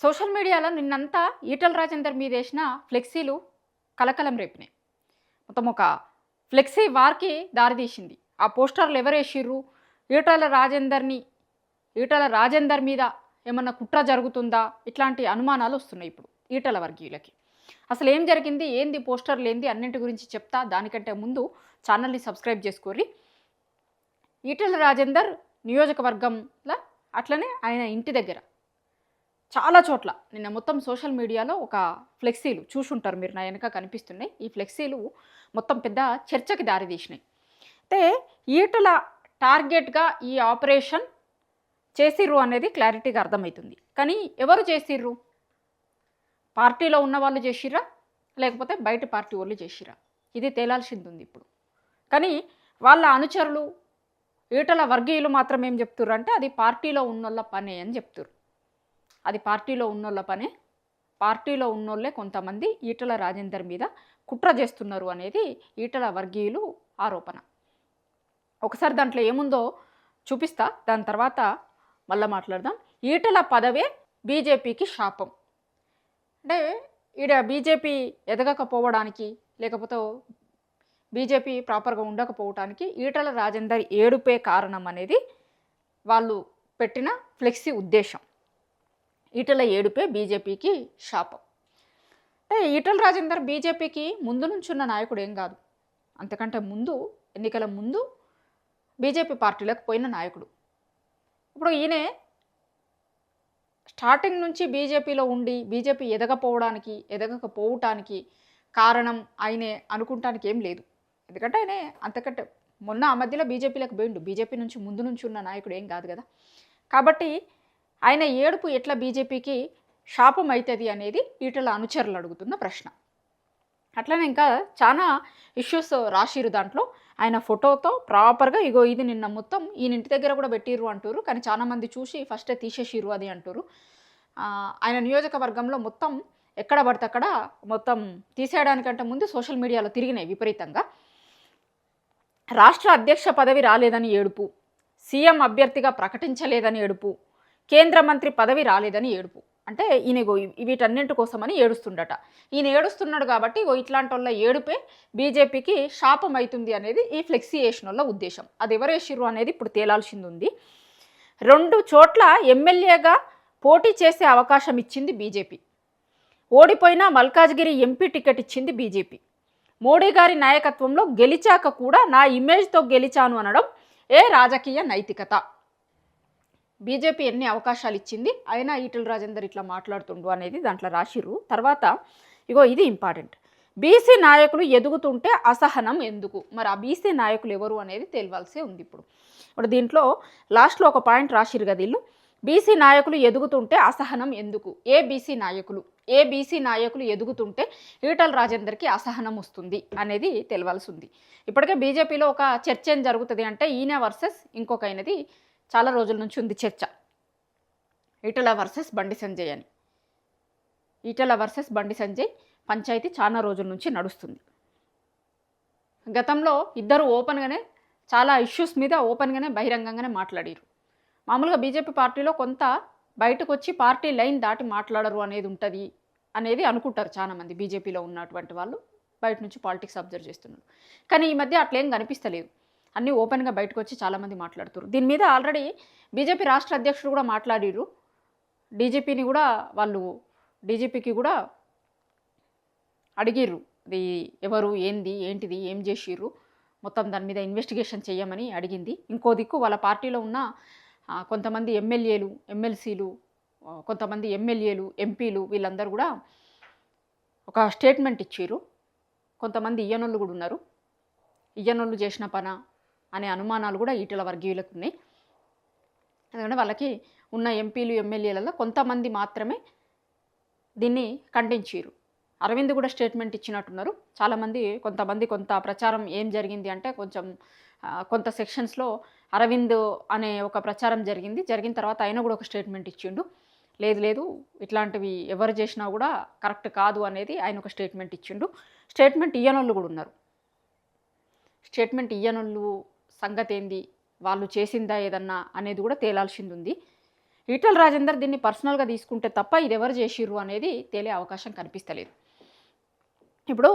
Social మీడియాలో నిన్నంతా ఈటల రాజేందర్ మీదేసిన ఫ్లెక్సీలు కలకలం రేపినాయి. మొత్తం ఒక ఫ్లెక్సీ వార్‌కి దారితీసింది. ఆ పోస్టర్‌లు ఎవరేసిర్రు? ఈటల రాజేందర్‌ని ఈటల రాజేందర్ మీద ఏమన్నా కుట్ర జరుగుతుందా? ఇట్లాంటి అనుమానాలు వస్తున్నాయి ఇప్పుడు ఈటల వర్గీయులకి. అసలేం జరిగింది? ఏంది పోస్టర్‌లేంది? అన్నింటి గురించి చెప్తా. దానికంటే ముందు ఛానల్‌ని సబ్స్క్రైబ్ చేసుకోర్రి. ఈటల రాజేందర్ నియోజకవర్గంల అట్లనే ఆయన ఇంటి దగ్గర చాలా చోట్ల నిన్న మొత్తం సోషల్ మీడియాలో ఒక ఫ్లెక్సీలు చూసుంటారు మీరు, నా వెనక కనిపిస్తున్నాయి. ఈ ఫ్లెక్సీలు మొత్తం పెద్ద చర్చకి దారితీసినాయి. అయితే ఈటల టార్గెట్గా ఈ ఆపరేషన్ చేసిర్రు అనేది క్లారిటీగా అర్థమవుతుంది. కానీ ఎవరు చేసిర్రు? పార్టీలో ఉన్న వాళ్ళు చేసిర్రా, లేకపోతే బయట పార్టీ వాళ్ళు చేసిర్రా? ఇది తేలాల్సింది ఉంది ఇప్పుడు. కానీ వాళ్ళ అనుచరులు ఈటల వర్గీయులు మాత్రం ఏం చెప్తుర్రు అంటే అది పార్టీలో ఉన్నోళ్ళ పనే అని చెప్తుర్రు. అది పార్టీలో ఉన్నోళ్ళ పనే. పార్టీలో ఉన్నోళ్ళే కొంతమంది ఈటల రాజేందర్ మీద కుట్ర చేస్తున్నారు అనేది ఈటల వర్గీయులు ఆరోపణ. ఒకసారి దాంట్లో ఏముందో చూపిస్తా, దాని తర్వాత మళ్ళీ మాట్లాడదాం. ఈటల పదవే బీజేపీకి శాపం. అంటే ఈడ బీజేపీ ఎదగకపోవడానికి, లేకపోతే బీజేపీ ప్రాపర్గా ఉండకపోవడానికి ఈటల రాజేందర్ ఏడుపే కారణం అనేది వాళ్ళు పెట్టిన ఫ్లెక్సీ ఉద్దేశం. ఈటల ఏడుపే బీజేపీకి శాపం. అంటే ఈటల రాజేందర్ బీజేపీకి ముందు నుంచున్న నాయకుడు ఏం కాదు. అంతకంటే ముందు, ఎన్నికల ముందు బీజేపీ పార్టీలకు పోయిన నాయకుడు. ఇప్పుడు ఈయనే స్టార్టింగ్ నుంచి బీజేపీలో ఉండి బీజేపీ ఎదగకపోవటానికి కారణం ఆయనే అనుకుంటానికి ఏం లేదు. ఎందుకంటే ఆయనే అంతకంటే మొన్న ఆ మధ్యలో బీజేపీలకు పోయిండు. బీజేపీ నుంచి ముందు నుంచి ఉన్న నాయకుడు ఏం కాదు కదా. కాబట్టి ఆయన ఏడుపు ఎట్లా బీజేపీకి శాపం అవుతుంది అనేది ఈటల అనుచరులు అడుగుతున్న ప్రశ్న. అట్లనే ఇంకా చాలా ఇష్యూస్ రాసిరు దాంట్లో. ఆయన ఫోటోతో ప్రాపర్గా ఇగో ఇది నిన్న మొత్తం ఈయన ఇంటి దగ్గర కూడా పెట్టిర్రు అంటారు. కానీ చాలామంది చూసి ఫస్టే తీసేసిర్రు అది అంటారు. ఆయన నియోజకవర్గంలో మొత్తం ఎక్కడ పడితే అక్కడ మొత్తం తీసేయడానికంటే ముందు సోషల్ మీడియాలో తిరిగినాయి విపరీతంగా. రాష్ట్ర అధ్యక్ష పదవి రాలేదని ఏడుపు, సీఎం అభ్యర్థిగా ప్రకటించలేదని ఏడుపు, కేంద్ర మంత్రి పదవి రాలేదని ఏడుపు. అంటే ఈయన వీటన్నింటి కోసమని ఏడుస్తుండట. ఈయన ఏడుస్తున్నాడు కాబట్టి ఇట్లాంటి వాళ్ళ ఏడుపే బీజేపీకి శాపం అవుతుంది అనేది ఈ ఫ్లెక్సీ వేసిన వాళ్ళ ఉద్దేశం. అది ఎవరేసిర్రు అనేది ఇప్పుడు తేలాల్సింది ఉంది. 2 చోట్ల ఎమ్మెల్యేగా పోటీ చేసే అవకాశం ఇచ్చింది బీజేపీ. ఓడిపోయినా మల్కాజ్గిరి ఎంపీ టికెట్ ఇచ్చింది బీజేపీ. మోడీ గారి నాయకత్వంలో గెలిచాక కూడా నా ఇమేజ్తో గెలిచాను అనడం ఏ రాజకీయ నైతికత? బీజేపీ ఎన్ని అవకాశాలు ఇచ్చింది, అయినా ఈటల రాజేందర్ ఇట్లా మాట్లాడుతుండు అనేది దాంట్లో రాసిర్రు. తర్వాత ఇగో ఇది ఇంపార్టెంట్. బీసీ నాయకులు ఎదుగుతుంటే అసహనం ఎందుకు? మరి ఆ బీసీ నాయకులు ఎవరు అనేది తేలవాల్సే ఉంది ఇప్పుడు దీంట్లో లాస్ట్లో ఒక పాయింట్ రాసిర్రు కదా వీళ్ళు. బీసీ నాయకులు ఎదుగుతుంటే అసహనం ఎందుకు? ఏ బీసీ నాయకులు ఎదుగుతుంటే ఈటల రాజేందర్కి అసహనం వస్తుంది అనేది తెలవాల్సి ఉంది. ఇప్పటికే బీజేపీలో ఒక చర్చ ఏం జరుగుతుంది అంటే ఈయన వర్సెస్ ఇంకొక అయినది చాలా రోజుల నుంచి ఉంది చర్చ. ఈటల వర్సెస్ బండి సంజయ్ అని. ఈటల వర్సెస్ బండి సంజయ్ పంచాయతీ చాలా రోజుల నుంచి నడుస్తుంది. గతంలో ఇద్దరు ఓపెన్గానే చాలా ఇష్యూస్ మీద ఓపెన్గానే బహిరంగంగానే మాట్లాడారు. మామూలుగా బీజేపీ పార్టీలో కొంత బయటకు వచ్చి పార్టీ లైన్ దాటి మాట్లాడరు అనేది ఉంటుంది అనేది అనుకుంటారు చాలామంది. బీజేపీలో ఉన్నటువంటి వాళ్ళు బయట నుంచి పాలిటిక్స్ అబ్జర్వ్ చేస్తున్నారు. కానీ ఈ మధ్య అట్లేం కనిపిస్తలేదు. అన్నీ ఓపెన్గా బయటకు వచ్చి చాలామంది మాట్లాడుతారు. దీని మీద ఆల్రెడీ బీజేపీ రాష్ట్ర అధ్యక్షుడు కూడా మాట్లాడిరు. డీజీపీకి కూడా అడిగిర్రు, అది ఎవరు, ఏంటిది, ఏం చేసిర్రు, మొత్తం దాని మీద ఇన్వెస్టిగేషన్ చేయమని అడిగింది. ఇంకో దిక్కు వాళ్ళ పార్టీలో ఉన్న కొంతమంది ఎమ్మెల్యేలు, ఎమ్మెల్సీలు, కొంతమంది ఎమ్మెల్యేలు, ఎంపీలు వీళ్ళందరూ కూడా ఒక స్టేట్మెంట్ ఇచ్చారు. కొంతమంది ఇయ్యనోళ్ళు కూడా ఉన్నారు. ఇయ్యనోళ్ళు చేసిన పన అనే అనుమానాలు కూడా ఈటల వర్గీయులకు ఉన్నాయి. ఎందుకంటే వాళ్ళకి ఉన్న ఎంపీలు, ఎమ్మెల్యేలలో కొంతమంది మాత్రమే దీన్ని ఖండించారు. అరవింద్ కూడా స్టేట్మెంట్ ఇచ్చినట్టున్నారు. చాలామంది కొంత ప్రచారం ఏం జరిగింది అంటే కొంత సెక్షన్స్లో అరవింద్ అనే ఒక ప్రచారం జరిగిన తర్వాత ఆయన కూడా ఒక స్టేట్మెంట్ ఇచ్చిండు. లేదు ఇట్లాంటివి ఎవరు చేసినా కూడా కరెక్ట్ కాదు అనేది ఆయన ఒక స్టేట్మెంట్ ఇచ్చిండు. స్టేట్మెంట్ ఇయ్యనోళ్ళు కూడా ఉన్నారు. స్టేట్మెంట్ ఇయ్యనోళ్ళు సంగతి ఏంది, వాళ్ళు చేసిందా ఏదన్నా అనేది కూడా తేలాల్సింది ఉంది. ఈటల రాజేందర్ దీన్ని పర్సనల్గా తీసుకుంటే తప్ప ఇది ఎవరు చేసిర్రు అనేది తేలే అవకాశం కనిపిస్తలేదు. ఇప్పుడు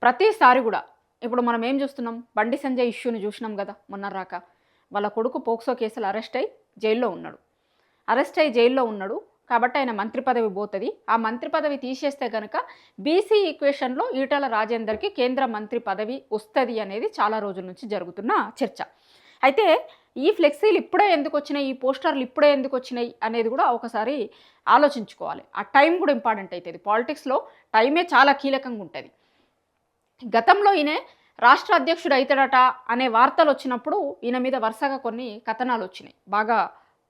ప్రతిసారి కూడా ఇప్పుడు మనం ఏం చూస్తున్నాం, బండి సంజయ్ ఇష్యూని చూసినాం కదా మొన్న రాక. వాళ్ళ కొడుకు పోక్సో కేసులు అరెస్ట్ అయ్యి జైల్లో ఉన్నాడు కాబట్టి ఆయన మంత్రి పదవి పోతుంది. ఆ మంత్రి పదవి తీసేస్తే కనుక బీసీ ఈక్వేషన్లో ఈటల రాజేందర్కి కేంద్ర మంత్రి పదవి వస్తుంది అనేది చాలా రోజుల నుంచి జరుగుతున్న చర్చ. అయితే ఈ ఫ్లెక్సీలు ఇప్పుడే ఎందుకు వచ్చినాయి, ఈ పోస్టర్లు ఇప్పుడే ఎందుకు వచ్చినాయి అనేది కూడా ఒకసారి ఆలోచించుకోవాలి. ఆ టైం కూడా ఇంపార్టెంట్ అవుతుంది. పాలిటిక్స్లో టైమే చాలా కీలకంగా ఉంటుంది. గతంలో ఈయన రాష్ట్ర అధ్యక్షుడు అవుతాడట అనే వార్తలు వచ్చినప్పుడు ఈయన మీద వరుసగా కొన్ని కథనాలు వచ్చినాయి. బాగా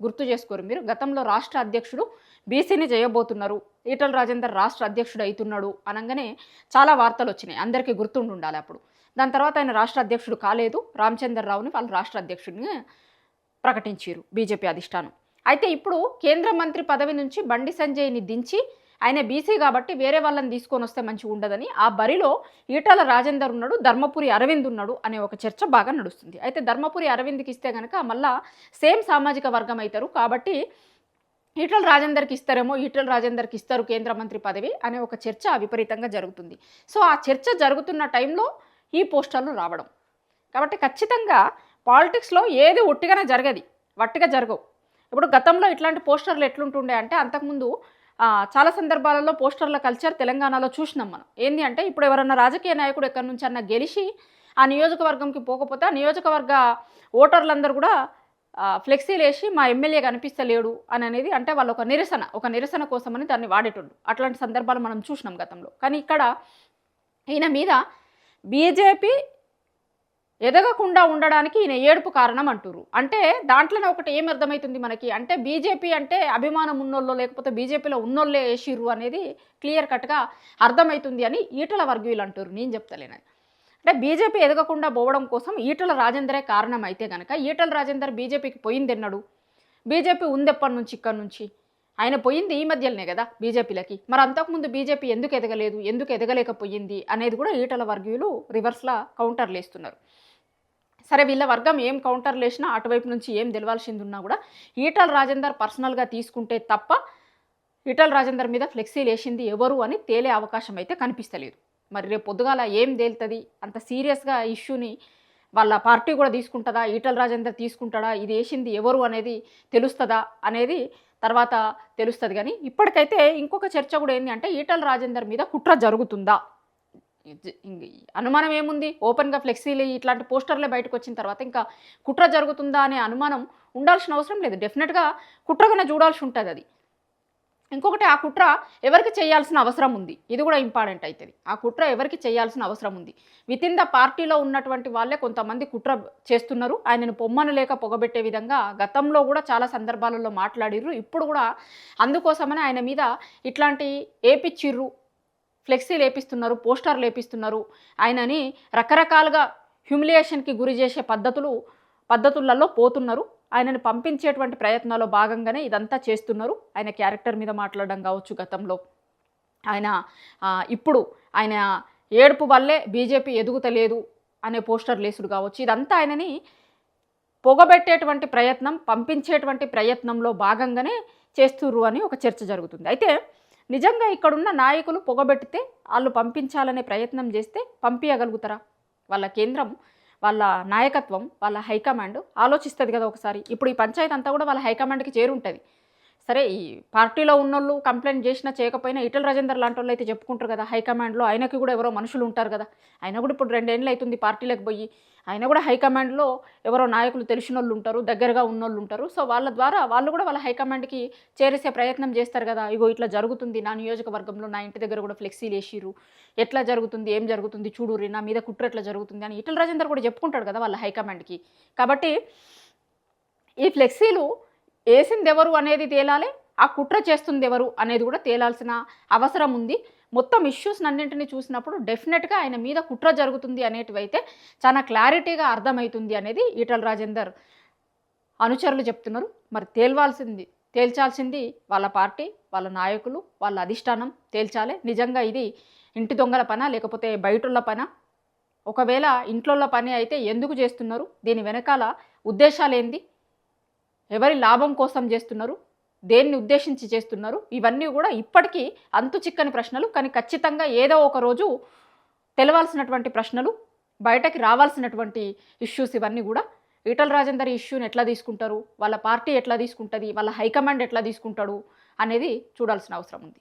గుర్తు చేసుకోరు మీరు. గతంలో రాష్ట్ర అధ్యక్షుడు బీసీని చేయబోతున్నారు, ఈటల రాజేందర్ రాష్ట్ర అధ్యక్షుడు అవుతున్నాడు అనగానే చాలా వార్తలు వచ్చినాయి. అందరికీ గుర్తుండి ఉండాలి అప్పుడు. దాని తర్వాత ఆయన రాష్ట్ర అధ్యక్షుడు కాలేదు. రామచంద్రరావుని వాళ్ళు రాష్ట్ర అధ్యక్షుడిని ప్రకటించారు బీజేపీ అధిష్టానం. అయితే ఇప్పుడు కేంద్ర మంత్రి పదవి నుంచి బండి సంజయ్ని దించి ఆయన బీసీ కాబట్టి వేరే వాళ్ళని తీసుకొని వస్తే మంచిగా ఉండదని ఆ బరిలో ఈటల రాజేందర్ ఉన్నాడు, ధర్మపురి అరవింద్ ఉన్నాడు అనే ఒక చర్చ బాగా నడుస్తుంది. అయితే ధర్మపురి అరవింద్కి ఇస్తే కనుక మళ్ళా సేమ్ సామాజిక వర్గం అవుతారు కాబట్టి ఈటల రాజేందర్కి ఇస్తారేమో, ఈటల రాజేందర్కి ఇస్తారు కేంద్ర మంత్రి పదవి అనే ఒక చర్చ విపరీతంగా జరుగుతుంది. సో ఆ చర్చ జరుగుతున్న టైంలో ఈ పోస్టర్లు రావడం కాబట్టి ఖచ్చితంగా పాలిటిక్స్లో ఏది ఒట్టిగానే వట్టిగా జరగవు. ఇప్పుడు గతంలో ఇట్లాంటి పోస్టర్లు ఎట్లుంటుండే అంటే అంతకుముందు చాలా సందర్భాలలో పోస్టర్ల కల్చర్ తెలంగాణలో చూసినాం మనం. ఏంటి అంటే ఇప్పుడు ఎవరన్నా రాజకీయ నాయకుడు ఎక్కడి నుంచి అన్న గెలిచి ఆ నియోజకవర్గంకి పోకపోతే ఆ నియోజకవర్గ ఓటర్లందరూ కూడా ఫ్లెక్సీలు వేసి మా ఎమ్మెల్యే కనిపిస్తలేడు అనేది అంటే వాళ్ళు ఒక నిరసన కోసమని దాన్ని వాడేటోళ్ళు. అట్లాంటి సందర్భాలు మనం చూసినాం గతంలో. కానీ ఇక్కడ ఈయన మీద బీజేపీ ఎదగకుండా ఉండడానికి ఈయన ఏడుపు కారణం అంటున్నారు. అంటే దాంట్లోనే ఒకటి ఏం అర్థమవుతుంది మనకి అంటే బీజేపీ అంటే అభిమానం ఉన్నోళ్ళో లేకపోతే బీజేపీలో ఉన్నోళ్ళే వేసిర్రు అనేది క్లియర్ కట్గా అర్థమవుతుంది అని ఈటల వర్గీయులు అంటారు. నేను చెప్తలేనది. అంటే బీజేపీ ఎదగకుండా పోవడం కోసం ఈటల రాజేందరే కారణం అయితే కనుక ఈటల రాజేందర్ బీజేపీకి పోయింది ఎన్నడు, బీజేపీ ఉంది ఎప్పటి నుంచి ఇక్కడ నుంచి, ఆయన పోయింది ఈ మధ్యలోనే కదా బీజేపీలకి. మరి అంతకుముందు బీజేపీ ఎందుకు ఎదగలేదు, ఎందుకు ఎదగలేకపోయింది అనేది కూడా ఈటల వర్గీయులు రివర్స్లా కౌంటర్లు వేస్తున్నారు. సరే వీళ్ళ వర్గం ఏం కౌంటర్లు వేసినా అటువైపు నుంచి ఏం తెలవాల్సింది ఉన్నా కూడా ఈటల రాజేందర్ పర్సనల్గా తీసుకుంటే తప్ప ఈటల రాజేందర్ మీద ఫ్లెక్సీలు వేసింది ఎవరు అని తేలే అవకాశం అయితే కనిపిస్తలేదు. మరి రేపు పొద్దుగాల ఏం తేలుతుంది, అంత సీరియస్గా ఇష్యూని వాళ్ళ పార్టీ కూడా తీసుకుంటుందా, ఈటల రాజేందర్ తీసుకుంటాడా, ఇది వేసింది ఎవరు అనేది తెలుస్తుందా అనేది తర్వాత తెలుస్తుంది. కానీ ఇప్పటికైతే ఇంకొక చర్చ కూడా ఏంటి అంటే ఈటల రాజేందర్ మీద కుట్ర జరుగుతుందా, అనుమానం ఏముంది, ఓపెన్గా ఫ్లెక్సీలు ఇట్లాంటి పోస్టర్లే బయటకు వచ్చిన తర్వాత ఇంకా కుట్ర జరుగుతుందా అనే అనుమానం ఉండాల్సిన అవసరం లేదు. డెఫినెట్గా కుట్రగానే చూడాల్సి ఉంటుంది అది. ఇంకొకటి ఆ కుట్ర ఎవరికి చేయాల్సిన అవసరం ఉంది, ఇది కూడా ఇంపార్టెంట్ అవుతుంది. ఆ కుట్ర ఎవరికి చేయాల్సిన అవసరం ఉంది. వితిన్ ద పార్టీలో ఉన్నటువంటి వాళ్ళే కొంతమంది కుట్ర చేస్తున్నారు. ఆయనను పొమ్మను లేక పొగబెట్టే విధంగా గతంలో కూడా చాలా సందర్భాలలో మాట్లాడిర్రు. ఇప్పుడు కూడా అందుకోసమని ఆయన మీద ఇట్లాంటి ఏపిచ్చిర్రు, ఫ్లెక్సీలు వేపిస్తున్నారు, పోస్టర్లు వేపిస్తున్నారు, ఆయనని రకరకాలుగా హ్యూమిలియేషన్కి గురి చేసే పద్ధతులలో పోతున్నారు. ఆయనని పంపించేటువంటి ప్రయత్నాల్లో భాగంగానే ఇదంతా చేస్తున్నారు. ఆయన క్యారెక్టర్ మీద మాట్లాడడం కావచ్చు, గతంలో ఆయన ఇప్పుడు ఆయన ఏడుపు వల్లే బీజేపీ ఎదుగుతలేదు అనే పోస్టర్ లేసుడు కావచ్చు, ఇదంతా ఆయనని పొగబెట్టేటువంటి ప్రయత్నం, పంపించేటువంటి ప్రయత్నంలో భాగంగానే చేస్తుర్రు అని ఒక చర్చ జరుగుతుంది. అయితే నిజంగా ఇక్కడున్న నాయకులు పొగబెట్టితే వాళ్ళు పంపించాలనే ప్రయత్నం చేస్తే పంపించగలుగుతారా? వాళ్ళ కేంద్రం, వాళ్ళ నాయకత్వం, వాళ్ళ హైకమాండ్ ఆలోచిస్తుంది కదా ఒకసారి. ఇప్పుడు ఈ పంచాయతీ అంతా కూడా వాళ్ళ హైకమాండ్కి చేరుంటుంది. సరే ఈ పార్టీలో ఉన్నోళ్ళు కంప్లైంట్ చేసినా చేయకపోయినా ఈటల రాజేందర్ లాంటి వాళ్ళు అయితే చెప్పుకుంటారు కదా హైకమాండ్లో. ఆయనకి కూడా ఎవరో మనుషులు ఉంటారు కదా. ఆయన కూడా ఇప్పుడు 2 ఏళ్ళు అవుతుంది పార్టీలకు పోయి. ఆయన కూడా హైకమాండ్లో ఎవరో నాయకులు తెలిసిన వాళ్ళు ఉంటారు, దగ్గరగా ఉన్నోళ్ళు ఉంటారు. సో వాళ్ళ ద్వారా వాళ్ళు కూడా వాళ్ళ హైకమాండ్కి చేరేసే ప్రయత్నం చేస్తారు కదా. ఇగో ఇట్లా జరుగుతుంది, నా నియోజకవర్గంలో నా ఇంటి దగ్గర కూడా ఫ్లెక్సీలు వేసిర్రు, ఎట్లా జరుగుతుంది, ఏం జరుగుతుంది చూడుర్రి, నా మీద కుట్ర ఎట్లా జరుగుతుంది అని ఈటల రాజేందర్ కూడా చెప్పుకుంటాడు కదా వాళ్ళ హైకమాండ్కి. కాబట్టి ఈ ఫ్లెక్సీలు వేసింది ఎవరు అనేది తేలాలి, ఆ కుట్ర చేస్తుంది ఎవరు అనేది కూడా తేలాల్సిన అవసరం ఉంది. మొత్తం ఇష్యూస్ అన్నింటినీ చూసినప్పుడు డెఫినెట్గా ఆయన మీద కుట్ర జరుగుతుంది అనేటివైతే చాలా క్లారిటీగా అర్థమవుతుంది అనేది ఈటల రాజేందర్ అనుచరులు చెప్తున్నారు. మరి తేల్చాల్సింది వాళ్ళ పార్టీ, వాళ్ళ నాయకులు, వాళ్ళ అధిష్టానం తేల్చాలి. నిజంగా ఇది ఇంటి దొంగల పనా లేకపోతే బయటుള്ള పనా? ఒకవేళ ఇంట్లో పని అయితే ఎందుకు చేస్తున్నారు, దీని వెనకాల ఉద్దేశాలు ఏంది, ఎవరి లాభం కోసం చేస్తున్నారు, దేన్ని ఉద్దేశించి చేస్తున్నారు, ఇవన్నీ కూడా ఇప్పటికీ అంతు చిక్కని ప్రశ్నలు. కానీ ఖచ్చితంగా ఏదో ఒక రోజు తెలవాల్సినటువంటి ప్రశ్నలు, బయటకి రావాల్సినటువంటి ఇష్యూస్ ఇవన్నీ కూడా. ఈటల రాజేందర్ ఇష్యూని ఎట్లా తీసుకుంటారు, వాళ్ళ పార్టీ ఎట్లా తీసుకుంటుంది, వాళ్ళ హైకమాండ్ ఎట్లా తీసుకుంటాడు అనేది చూడాల్సిన అవసరం ఉంది.